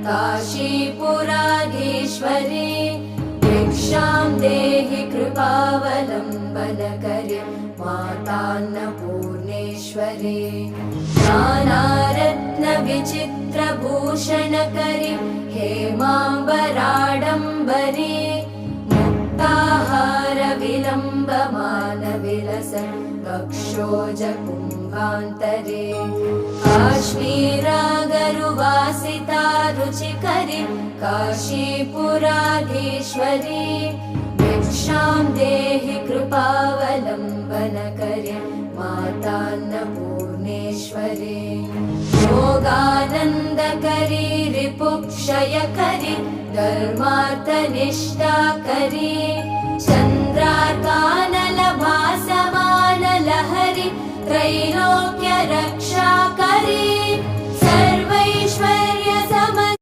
काशीपुराधीश्वरी भिक्षां देहि कृपावलम्बनकरी मातान्नपूर्णेश्वरी नानारत्नविचित्रभूषणकरी हेमाम्बराडम्बरी मुक्ताहारविलम्बमानविलसन् वक्षोजकुम्भान्तरे काश्मीरागरुवासिता रुचिकरी काशीपुराधीश्वरी भिक्षां देहि कृपावलम्बनकरी मातान्नपूर्णेश्वरी योगानन्दकरी रिपुक्षयकरी धर्मार्थनिष्ठाकरी चन्द्रार्कानलभासमानलहरी त्रैलोक्यरक्षाकरी